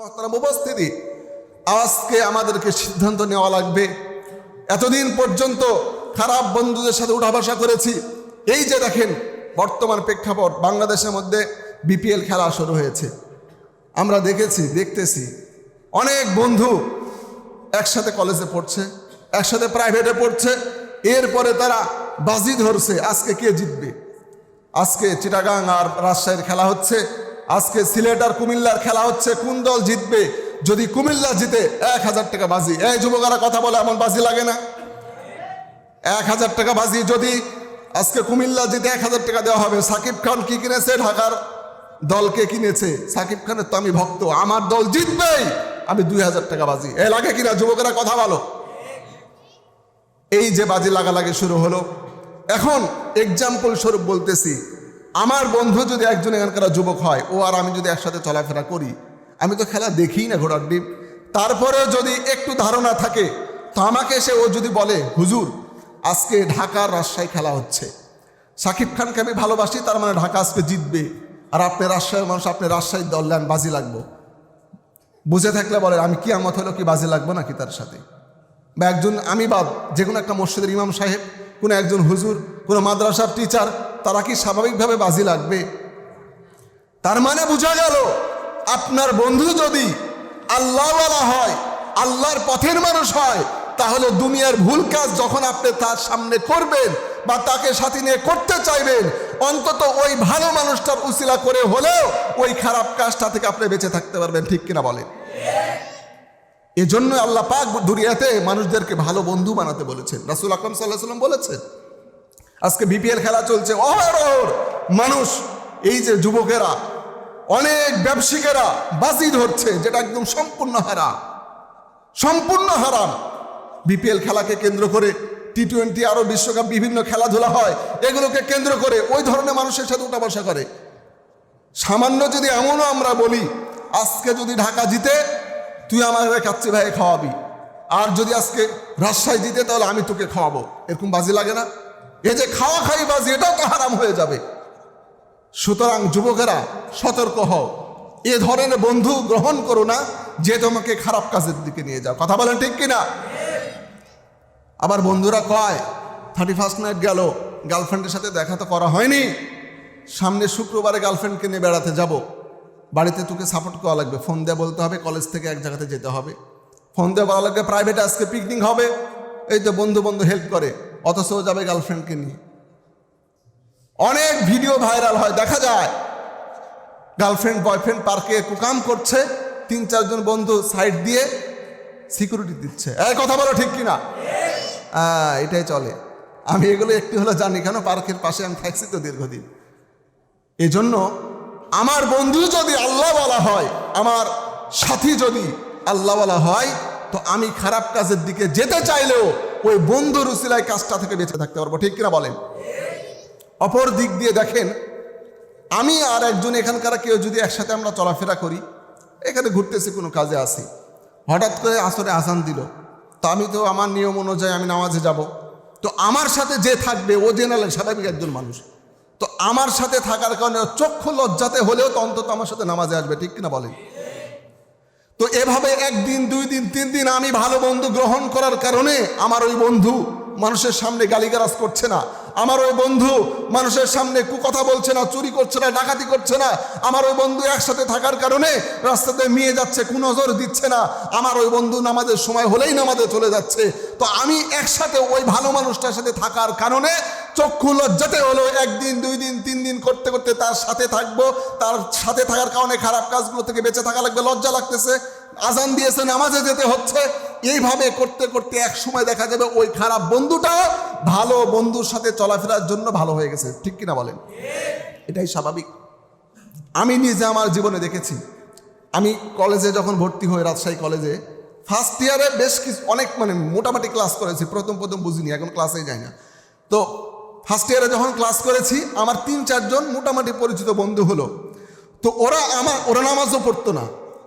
মহতারাম উপস্থিতি, আজকে আমাদেরকে সিদ্ধান্ত নেওয়া লাগবে। এতদিন পর্যন্ত খারাপ বন্ধুদের সাথে উঠা বসা করেছি। এই যে দেখেন বর্তমান প্রেক্ষাপট, বাংলাদেশের মধ্যে বিপিএল খেলা শুরু হয়েছে। আমরা দেখতেছি অনেক বন্ধু একসাথে কলেজে পড়ছে, একসাথে প্রাইভেটে পড়ছে, এরপরে তারা বাজি ধরছে আজকে কে জিতবে। আজকে চিটাগাং আর রাজশাহীর খেলা হচ্ছে, আজকে সিলেট আর কুমিল্লার খেলা হচ্ছে, কোন দল জিতবে। যদি কুমিল্লা জিতে 1000 টাকা বাজি। এই যুবকেরা কথা বলে, এমন বাজি লাগে না? 1000 টাকা বাজি। যদি আজকে কুমিল্লা জিতে 1000 টাকা দেওয়া হবে। সাকিব খান কি কিনেছে? ঢাকার দলকে কিনেছে। সাকিব খানের তো আমি ভক্ত, আমার দল জিতবেই, আমি 2000 টাকা বাজি। এ লাগে কিনা? যুবকেরা কথা বলো। এই যে বাজি লাগালাগি শুরু হলো। এখন এক্সাম্পল স্বরূপ বলতেছি, আমার বন্ধু যদি একজন এখানকার যুবক হয়, ও আর আমি যদি একসাথে চলাফেরা করি, আমি তো খেলা দেখি না ঘোড়ার ডিম, তারপরে যদি একটু ধারণা থাকে, তো আমাকে এসে ও যদি বলে, হুজুর আজকে ঢাকার রাজশাহী খেলা হচ্ছে, সাকিব খানকে আমি ভালোবাসি, তার মানে ঢাকা আজকে জিতবে, আর আপনি রাজশাহীর মানুষ, আপনি রাজশাহীর দল নেন, বাজি লাগবো। বুঝে থাকলে বলে, আমি কি আমত হলো কি বাজি লাগবো নাকি তার সাথে? বা একজন আমি বাদ যে কোনো একটা মসজিদের ইমাম সাহেব, কোনো একজন হুজুর, কোনো মাদ্রাসার টিচার, তারা কি স্বাভাবিকভাবে বাজি লাগবে? তার মানে বোঝা গেল, আপনার বন্ধু যদি আল্লাহওয়ালা হয়, আল্লাহর পথের মানুষ হয়, তাহলে দুনিয়ার ভুল কাজ যখন আপনি তার সামনে করবেন বা তাকে সাথে নিয়ে করতে চাইবেন, অন্তত ওই ভালো মানুষটার উসিলা করে হলেও ওই খারাপ কাজটা থেকে আপনি বেঁচে থাকতে পারবেন। ঠিক কিনা বলেন? এজন্য আল্লাহ পাক দুনিয়াতে মানুষদেরকে ভালো বন্ধু বানাতে বলেছেন। রাসূল আকরাম সাল্লাল্লাহু আলাইহি ওয়াসাল্লাম বলেছেন। আজকে বিপিএল খেলা চলছে, অহরহ মানুষ, এই যে যুবকেরা, অনেক ব্যবসায়ীরা বাজি ধরছে, যেটা একদম সম্পূর্ণ হারাম, সম্পূর্ণ হারাম। বিপিএল খেলাকে কেন্দ্র করে টি-20 আরো বিশ্বকাপ বিভিন্ন খেলাধুলা হয়, এগুলোকে কেন্দ্র করে ওই ধরনের মানুষের সাথে উঠা বসা করে। সামান্য যদি এমনও আমরা বলি, আজকে যদি ঢাকা জিতে তুই আমাকে কাচ্চি ভাই খাওয়াবি, আর যদি আজকে রাজশাহী জিতে তাহলে আমি তোকে খাওয়াবো, এরকম বাজি লাগে না? এই যে খাওয়া খাই বাজি, এটাও তো হারাম হয়ে যাবে। সুতরাং যুবকেরা সতর্ক হও, এ ধরনের বন্ধু গ্রহণ করো না যে তোমাকে খারাপ কাজের দিকে নিয়ে যাও। কথা বলেন ঠিক কিনা? আবার বন্ধুরা কয় 31st নাইট গেল, গার্লফ্রেন্ডের সাথে দেখা তো করা হয়নি, সামনে শুক্রবারে গার্লফ্রেন্ডকে নিয়ে বেড়াতে যাব, বাড়িতে তোকে সাপোর্ট করা লাগবে, ফোন দিয়ে বলতে হবে কলেজ থেকে এক জায়গাতে যেতে হবে, ফোন দিয়ে বলা লাগবে প্রাইভেটে আজকে পিকনিক হবে, এই তো বন্ধু বন্ধু হেল্প করে, অথচ যাবে গার্লফ্রেন্ডকে নিয়ে। অনেক ভিডিও ভাইরাল হয়, দেখা যায় গার্লফ্রেন্ড বয়ফ্রেন্ড পার্কে কুকাম করছে, 3-4 জন বন্ধু সাইড দিয়ে সিকিউরিটি দিচ্ছে। এই কথা বলো ঠিক কিনা? এটাই চলে। আমি এগুলো একটু হলো জানি, কেন পার্কের পাশে আমি থাকছি তো দীর্ঘদিন। এজন্য আমার বন্ধু যদি আল্লাহওয়ালা হয়, আমার সাথী যদি আল্লাহওয়ালা হয়, তো আমি খারাপ কাজের দিকে যেতে চাইলেও ওই বন্ধুর উসিলায় কাজটা থেকে বেঁচে থাকতে পারবো। ঠিক কিনা বলেন? অপর দিক দিয়ে দেখেন, আমি আর একজন এখানকার কেউ যদি একসাথে আমরা চলাফেরা করি, এখানে ঘুরতেছি, কোনো কাজে আসি, হঠাৎ করে আসরে আজান দিল, তো আমি তো আমার নিয়ম অনুযায়ী আমি নামাজে যাব, তো আমার সাথে যে থাকবে ও জেনারেল স্বাভাবিক একজন মানুষ, তো আমার সাথে থাকার কারণে চক্ষু লজ্জাতে হলেও তো অন্তত আমার সাথে নামাজে আসবে। ঠিক কিনা বলেন? তো এভাবে 1 দিন 2 দিন 3 দিন আমি ভালো বন্ধু গ্রহণ করার কারণে আমার ওই বন্ধু মানুষের সামনে গালিগালাজ করছে না, আমার ওই বন্ধু মানুষের সামনে কুকথা বলছে না, চুরি করছে না, ডাকাতি করছে না, আমার ওই বন্ধু একসাথে থাকার কারণে রাস্তাতে মেয়ে যাচ্ছে কুনজর দিচ্ছে না, আমার ওই বন্ধু নামাজের সময় হলেই নামাজে চলে যাচ্ছে, তো আমি একসাথে ওই ভালো মানুষটার সাথে থাকার কারণে চক্ষু লজ্জাতে হলো 1 দিন 2 দিন 3 দিন করতে করতে তার সাথে থাকবো, তার সাথে থাকার কারণে খারাপ কাজগুলো থেকে বেঁচে থাকা লাগবে, লজ্জা লাগতেছে, আজান দিয়েছে নামাজে যেতে হচ্ছে, এইভাবে করতে করতে এক সময় দেখা যাবে ওই খারাপ বন্ধুটা ভালো বন্ধুর সাথে চলাফেরার জন্য ভালো হয়ে গেছে। ঠিক কিনা বলেন? এটাই স্বাভাবিক। আমি নিজে আমার জীবনে দেখেছি। আমি কলেজে যখন ভর্তি হই, রাজশাহী কলেজে ফার্স্ট ইয়ারে বেশ কিছু অনেক মোটামুটি ক্লাস করেছি, প্রথম বুঝিনি, এখন ক্লাসেই যাই না। তো ফার্স্ট ইয়ারে যখন ক্লাস করেছি, আমার 3-4 জন মোটামুটি পরিচিত বন্ধু হলো। তো ওরা নামাজও পড়তো না।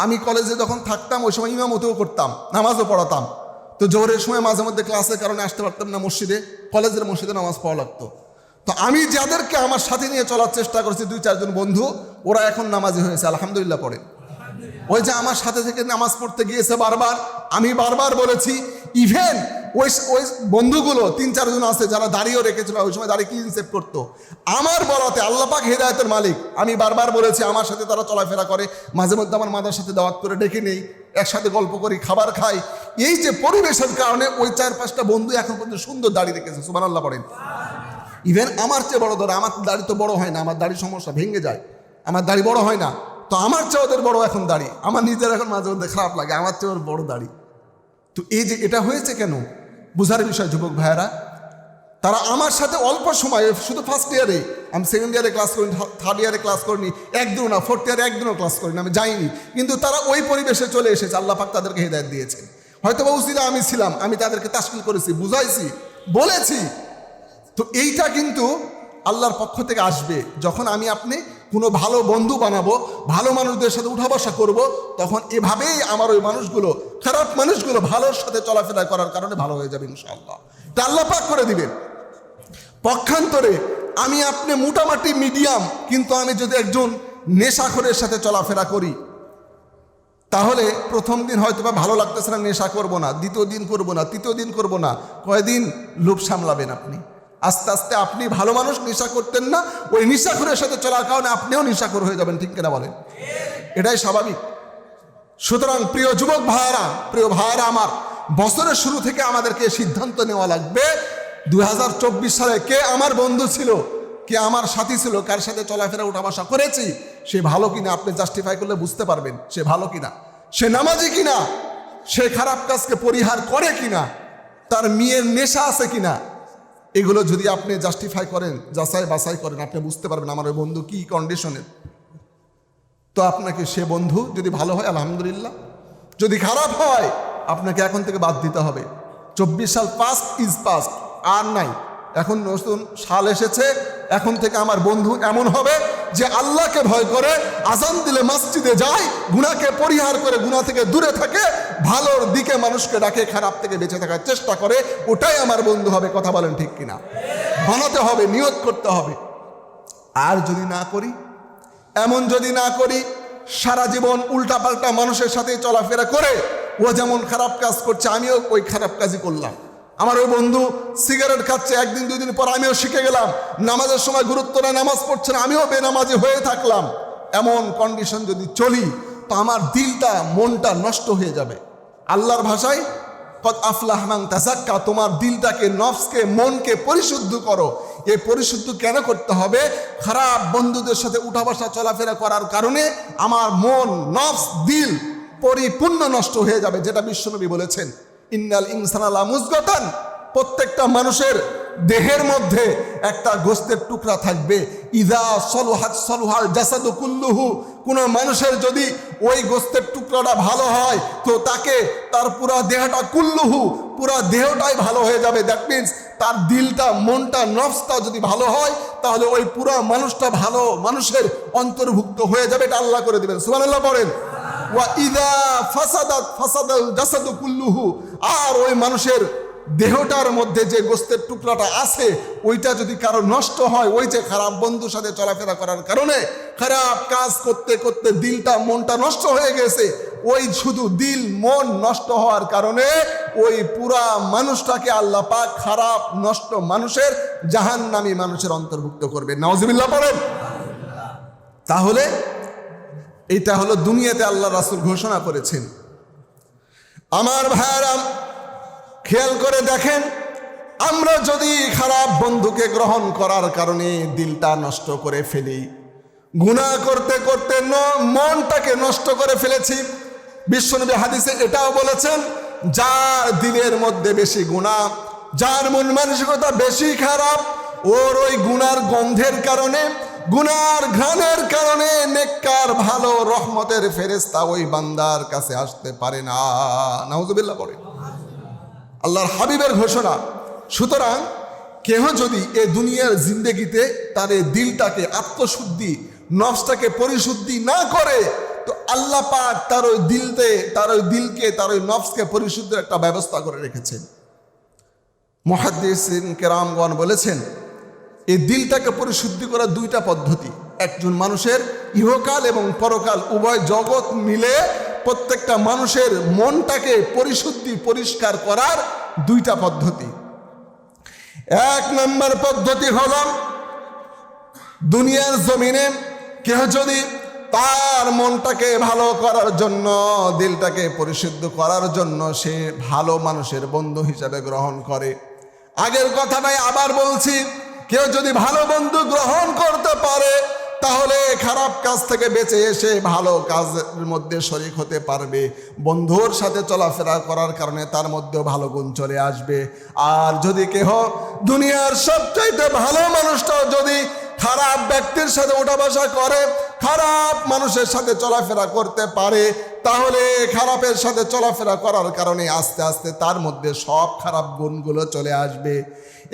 আমি কলেজে যখন থাকতাম ওই সময় ইমামতিও করতাম, নামাজও পড়াতাম। তো জোহরের সময় মাঝে মধ্যে ক্লাসের কারণে আসতে পারতাম না মসজিদে, কলেজের মসজিদে নামাজ পড়া লাগতো। তো আমি যাদেরকে আমার সাথে নিয়ে চলার চেষ্টা করেছি 2-4 জন বন্ধু, ওরা এখন নামাজি হয়েছে, আলহামদুলিল্লাহ পড়ে। ওই যে আমার সাথে থেকে নামাজ পড়তে গিয়েছে বারবার, আমি বারবার বলেছি, ইভেন ওই ওই বন্ধুগুলো 3-4 জন আছে যারা দাড়িও রেখেছিল, ওই সময় দাড়ি ক্লিন সেভ করতো, আমার বলাতে, আল্লাহ পাক হেদায়েতের মালিক, আমি বারবার বলেছি আমার সাথে তারা চলাফেরা করে, মাঝে মধ্যে আমার মাদার সাথে দাওয়াত করে ডেকে নেই, একসাথে গল্প করি, খাবার খাই। এই যে পরিবেশের কারণে ওই 4-5টা বন্ধু এখন পর্যন্ত সুন্দর দাড়ি রেখেছে, সুবহানাল্লাহ পড়েন। ইভেন আমার চেয়ে বড় ধরে, আমার দাড়ি তো বড় হয় না, আমার দাড়ির সমস্যা, ভেঙে যায়, আমার দাড়ি বড় হয় না, তো আমার চেয়ে ওদের বড় এখন দাড়ি, আমার নিজের এখন মাঝে মধ্যে খারাপ লাগে, আমার চেয়ে ওর বড় দাড়ি। তো এই যে এটা হয়েছে কেন, বুঝার বিষয় যুবক ভাইয়েরা। তারা আমার সাথে অল্প সময়ে, শুধু ফার্স্ট ইয়ারে, আমি সেকেন্ড ইয়ারে ক্লাস করিনি, থার্ড ইয়ারে ক্লাস করিনি, একদিনও না, ফোর্থ ইয়ারে একদিনও ক্লাস করিনি, আমি যাইনি, কিন্তু তারা ওই পরিবেশে চলে এসেছে, আল্লাহ পাক তাদেরকে হেদায়েত দিয়েছেন। হয়তো বা উসিলা আমি ছিলাম, আমি তাদেরকে তাশকিল করেছি, বুঝাইছি, বলেছি। তো এইটা কিন্তু আল্লাহর পক্ষ থেকে আসবে যখন আমি আপনি কোনো ভালো বন্ধু বানাবো, ভালো মানুষদের সাথে উঠা বসা করবো, তখন এভাবেই আমার ওই মানুষগুলো, খারাপ মানুষগুলো ভালোর সাথে চলাফেরা করার কারণে ভালো হয়ে যাবে ইনশাআল্লাহ। তা আল্লাহ পাক করে দিবেন। পক্ষান্তরে আমি আপনি মোটামুটি মিডিয়াম, কিন্তু আমি যদি একজন নেশাখোরের সাথে চলাফেরা করি, তাহলে প্রথম দিন হয়তো বা ভালো লাগতেছে না, নেশা করবো না, দ্বিতীয় দিন করবো না, তৃতীয় দিন করবো না, কয়দিন লোভ সামলাবেন আপনি, আস্তে আস্তে আপনি ভালো মানুষ, নেশা করতেন না, ওই নেশাখোরের সাথে চলার কারণে আপনিও নেশাখোর হয়ে যাবেন, ঠিক কিনা বলেন? এটাই স্বাভাবিক। সুতরাং প্রিয় যুবক ভাইয়েরা, প্রিয় ভাইয়েরা আমার, বছরের শুরু থেকে আমাদেরকে সিদ্ধান্ত নেওয়া লাগবে 2024 সালে কে আমার বন্ধু ছিল, কে আমার সাথী ছিল, কার সাথে চলাফেরা উঠা বসা করেছি, সে ভালো কিনা। আপনি জাস্টিফাই করলে বুঝতে পারবেন সে ভালো কিনা, সে নামাজি কিনা, সে খারাপ কাজকে পরিহার করে কিনা, তার মেয়ের নেশা আছে কিনা। এগুলো যদি আপনি জাস্টিফাই করেন, যাচাই বাছাই করেন, আপনি বুঝতে পারবেন আমার ওই বন্ধু কি কন্ডিশনের। তো আপনাকে সে বন্ধু যদি ভালো হয় আলহামদুলিল্লাহ, যদি খারাপ হয় আপনাকে এখন থেকে বাদ দিতে হবে। 24 সাল পাস্ট ইজ পাস্ট, আর নাই, এখন নতুন সাল এসেছে। এখন থেকে আমার বন্ধু এমন হবে যে আল্লাহকে ভয় করে, আজান দিলে মসজিদে যায়, গুনাহকে পরিহার করে, গুনাহ থেকে দূরে থাকে, ভালোর দিকে মানুষকে ডাকে, খারাপ থেকে বেঁচে থাকার চেষ্টা করে, ওটাই আমার বন্ধু হবে। কথা বলেন ঠিক কিনা? বানাতে হবে, নিয়ত করতে হবে। আর যদি না করি, এমন যদি না করি, সারা জীবন উল্টাপাল্টা মানুষের সাথে চলাফেরা করে, ও যেমন খারাপ কাজ করছে আমিও ওই খারাপ কাজই করলাম। আমার ওই বন্ধু সিগারেট খাচ্ছে, একদিন 2 দিন পর আমিও শিখে গেলাম, নামাজের সময় গুরুত্ব না, নামাজ পড়ছে না, আমিও বেনামাজি হয়ে থাকলাম। এমন কন্ডিশন যদি চলি, তো আমার দিলটা, মনটা নষ্ট হয়ে যাবে। আল্লাহর ভাষায় কদ আফলাহ মান তাযাক্কা, তোমার দিলটাকে, নফসকে, মনকে পরিশুদ্ধ করো। এই পরিশুদ্ধ কেন করতে হবে? খারাপ বন্ধুদের সাথে উঠা বসা চলাফেরা করার কারণে আমার মন, নফস, দিল পরিপূর্ণ নষ্ট হয়ে যাবে, যেটা বিশ্বনবী বলেছেন, ইন্নাল ইনসানা লামুযগাতান, প্রত্যেকটা মানুষের দেহের মধ্যে একটা গোশতের টুকরা থাকবে, ইযা সলুহাত সলুহাল জাসাদু কুল্লুহু, কোনো মানুষের যদি ওই গোশতের টুকরাটা ভালো হয়, তো তাকে তার পুরা দেহটা, কুল্লুহু, পুরা দেহটাই ভালো হয়ে যাবে। দ্যাট মিনস তার দিলটা, মনটা, নফসটা যদি ভালো হয়, তাহলে ওই পুরা মানুষটা ভালো মানুষের অন্তর্ভুক্ত হয়ে যাবে। এটা আল্লাহ করে দিবেন, সুবহানাল্লাহ পড়েন। ওয়া ইযা ফাসাদাত ফাসাদাল জাসাদু কুল্লুহু, আর ওই মানুষের দেহটার মধ্যে যে গোশতের টুকরাটা আছে, ওইটা যদি কারো নষ্ট হয়, ওই যে খারাপ বন্ধুর সাথে চলাফেরা করার কারণে, খারাপ কাজ করতে করতে দিলটা, মনটা নষ্ট হয়ে গেছে, ওই শুধু দিল, মন নষ্ট হওয়ার কারণে ওই পুরা মানুষটাকে আল্লাহ পাক খারাপ, নষ্ট মানুষের, জাহান্নামী মানুষের অন্তর্ভুক্ত করবে। নাউজুবিল্লাহ পড়েন। তাহলে এটা হলো দুনিয়াতে আল্লাহ রাসূল ঘোষণা করেছেন। আমার ভাইয়েরা, খেয়াল করে দেখেন, আমরা যদি খারাপ বন্ধুকে গ্রহণ করার কারণে দিলটা নষ্ট করে ফেলি, গুনাহ করতে করতে মনটাকে নষ্ট করে ফেলেছি। বিশ্বনবী হাদিসে এটাও বলেছেন, যার দিলের মধ্যে বেশি গুনাহ, যার মন মানসিকতা বেশি খারাপ, ওর ওই গুনার গন্ধের কারণে, গুনার ঘ্রাণের কারণে নেককার ভালো রহমতের ফেরেশতা ওই বান্দার কাছে আসতে পারে না। নাউজুবিল্লাহ পড়ে, আল্লাহর হাবিবের ঘোষণা। সুতরাং কেহ যদি এ দুনিয়ার জিন্দেগিতে তার এই দিলটাকে আত্মশুদ্ধি, নফসটাকে পরিশুদ্ধি না করে, তো আল্লাহ পাক তার ওই দিলকে, তার ওই নফসকে পরিশুদ্ধের একটা ব্যবস্থা করে রেখেছেন। মুহাদ্দিসিন কেরামগণ বলেছেন, এই দিলটাকে পরিশুদ্ধি করার 2টা পদ্ধতি। একজন মানুষের ইহকাল এবং পরকাল উভয় জগৎ মিলে প্রত্যেকটা মানুষের মনটাকে পরিষ্কার করার দুইটা পদ্ধতি। এক নম্বর পদ্ধতি হলো, দুনিয়ার জমিনে কেউ যদি তার মনটাকে ভালো করার জন্য, দিলটাকে পরিশুদ্ধ করার জন্য সে ভালো মানুষের বন্ধু হিসাবে গ্রহণ করে। আগের কথাটাই আবার বলছি, কেউ যদি ভালো বন্ধু গ্রহণ করতে পারে তাহলে খারাপ কাজ থেকে বেঁচে এসে ভালো কাজের মধ্যে শরীক হতে পারবে। বন্ধুর সাথে চলাফেরা করার কারণে তার মধ্যেও ভালো গুণ চলে আসবে। আর যদি কেহ দুনিয়ার সবচাইতে ভালো মানুষটাও যদি খারাপ ব্যক্তির সাথে ওঠা বসা করে, খারাপ মানুষের সাথে চলাফেরা করতে পারে, তাহলে খারাপের সাথে চলাফেরা করার কারণে আস্তে আস্তে তার মধ্যে সব খারাপ গুণগুলো চলে আসবে।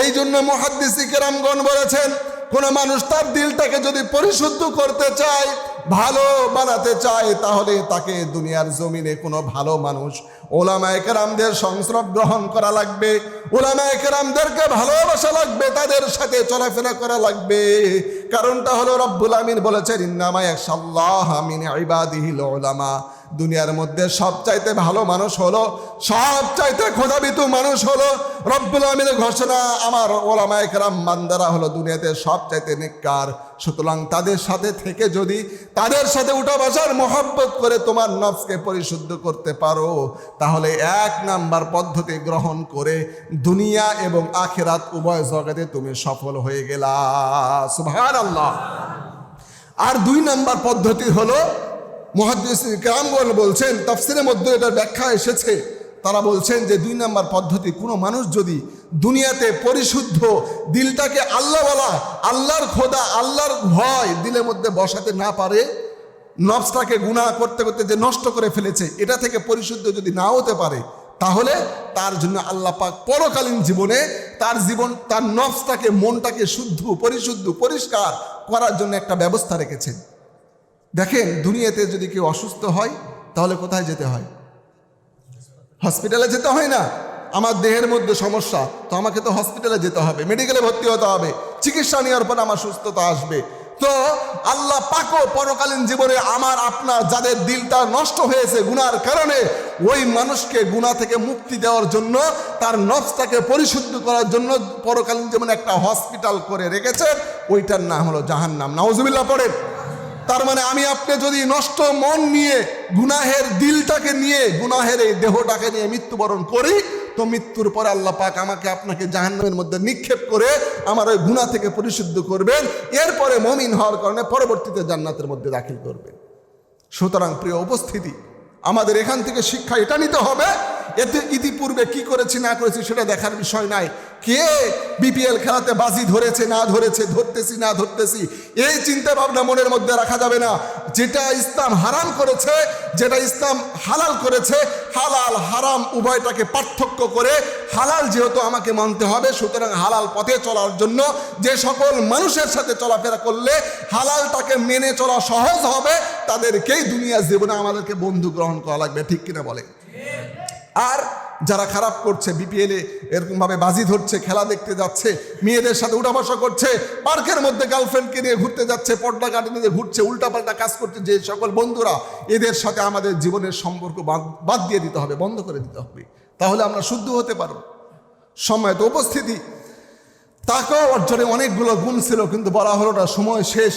এই জন্য মুহাদ্দিস কেরামগণ বলেছেন, কোন মানুষ তার দিলটাকে যদি পরিশুদ্ধ করতে চায়, ভালো বানাতে চায়, তাহলে তাকে দুনিয়ার জমিনে কোনো ভালো মানুষ ওলামায়ে কেরামদের সংস্রব গ্রহণ করা লাগবে, ওলামায়ে কেরামদেরকে ভালোবাসা লাগবে, তাদের সাথে চলাফেরা করা লাগবে। কারণটা হলো রব্বুল আমিন বলেছেন, ইন্নামা ইয়াখশাল্লাহা মিন ইবাদিহিল উলামা। দুনিয়ার মধ্যে সবচাইতে ভালো মানুষ হলো, সবচাইতে খোদাবিতু মানুষ হলো রব্বুল আমিনের ঘোষণা, আমার ওলামায়ে কেরাম বান্দারা হলো দুনিয়াতে সবচাইতে নেককার। সুতরাং তাদের সাথে থেকে যদি তাদের সাথে উঠা বসার মহব্বত করে তোমার নফসকে পরিশুদ্ধ করতে পারো, তাহলে এক নাম্বার পদ্ধতি গ্রহণ করে দুনিয়া এবং আখিরাত উভয় জগতে তুমি সফল হয়ে গেলা। সুবহানাল্লাহ। আর দুই নাম্বার পদ্ধতি হলো, মুহাদ্দিস কেরামগণ বলছেন, তাফসিরের মধ্যে এটার ব্যাখ্যা এসেছে, তারা বলছেন যে দুই নাম্বার পদ্ধতি, কোনো মানুষ যদি দুনিয়াতে পরিশুদ্ধ দিলটাকে আল্লাহওয়ালা, আল্লাহর খোদা, আল্লাহর ভয় দিলের মধ্যে বসাতে না পারে, নফসটাকে গুনাহ করতে করতে যে নষ্ট করে ফেলেছে, এটা থেকে পরিশুদ্ধ যদি না হতে পারে, তাহলে তার জন্য আল্লাহ পাক পরকালীন জীবনে তার নফসটাকে, মনটাকে শুদ্ধ, পরিশুদ্ধ, পরিষ্কার করার জন্য একটা ব্যবস্থা রেখেছেন। দেখেন, দুনিয়াতে যদি কেউ অসুস্থ হয় তাহলে কোথায় যেতে হয়? হসপিটালে যেতে হয় না? আমার দেহের মধ্যে সমস্যা, তো আমাকে তো হসপিটালে যেতে হবে, মেডিকেলে ভর্তি হতে হবে, চিকিৎসা নেওয়ার পর আমার সুস্থতা আসবে। তো আল্লাহ পাকও পরকালীন জীবনে আমার আপনার যাদের দিলটা নষ্ট হয়েছে গুনার কারণে, ওই মানুষকে গুনাহ থেকে মুক্তি দেওয়ার জন্য, তার নফসটাকে পরিশুদ্ধ করার জন্য পরকালীন জীবনে একটা হসপিটাল করে রেখেছেন, ওইটার নাম হলো জাহান্নাম। নাউজুবিল্লাহ পড়েন। তার মানে আমি আপনি যদি নষ্ট মন নিয়ে, গুনাহের দিলটাকে নিয়ে, গুনাহের এই দেহটাকে নিয়ে মৃত্যুবরণ করি, তো মৃত্যুর পরে আল্লাহ পাক আমাকে আপনাকে জাহান্নামের মধ্যে নিক্ষেপ করে আমার ওই গুনাহ থেকে পরিশুদ্ধ করবেন, এরপরে মুমিন হওয়ার কারণে পরবর্তীতে জান্নাতের মধ্যে দাখিল করবেন। সুতরাং প্রিয় উপস্থিতি, আমাদের এখান থেকে শিক্ষা এটা নিতে হবে, এতে ইতিপূর্বে কি করেছি না করেছি সেটা দেখার বিষয় নাই, কে বিপিএল খেলাতে বাজি ধরেছে না ধরেছে, ধরতেছি না ধরতেছি, এই চিন্তা ভাবনা মনের মধ্যে রাখা যাবে না। যেটা ইসলাম হারাম করেছে, যেটা ইসলাম হালাল করেছে, হালাল হারাম উভয়টাকে পার্থক্য করে, হালাল যেহেতু আমাকে মানতে হবে, সুতরাং হালাল পথে চলার জন্য যে সকল মানুষের সাথে চলাফেরা করলে হালালটাকে মেনে চলা সহজ হবে, তাদেরকেই দুনিয়ার জীবনে আমাদেরকে বন্ধু গ্রহণ করা লাগবে। ঠিক কিনা বলে? আর যারা খারাপ করছে, বিপিএলে এরকমভাবে বাজি ধরছে, খেলা দেখতে যাচ্ছে, মেয়েদের সাথে উঠা বসা করছে, পার্কের মধ্যে গার্লফ্রেন্ডকে নিয়ে ঘুরতে যাচ্ছে, পর্দা কাটে নিয়ে ঘুরছে, উল্টাপাল্টা কাজ করছে, যে সকল বন্ধুরা, এদের সাথে আমাদের জীবনের সম্পর্ক বাদ দিয়ে দিতে হবে, বন্ধ করে দিতে হবে, তাহলে আমরা শুদ্ধ হতে পারব। সম্মানিত উপস্থিতি, তাকেও অর্জনে অনেকগুলো গুণ ছিল, কিন্তু বলা হলো না, সময় শেষ।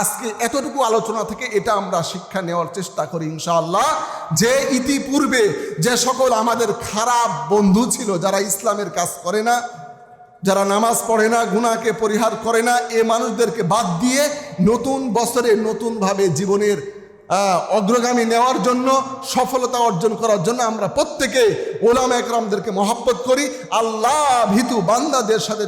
আজকে এতটুকু আলোচনা থেকে এটা আমরা শিক্ষা নেওয়ার চেষ্টা করি ইনশাআল্লাহ, যে ইতিপূর্বে যে সকল আমাদের খারাপ বন্ধু ছিল, যারা ইসলামের কাজ করে না, যারা নামাজ পড়ে না, গুনাহকে পরিহার করে না, এ মানুষদেরকে বাদ দিয়ে নতুন বছরে নতুনভাবে জীবনের অগ্রগামী নেওয়ার জন্য, সফলতা অর্জন করার জন্য আমরা প্রত্যেকে ওলামা একরামদেরকে মহব্বত করি, আল্লাহ ভীতু বান্দাদের সাথে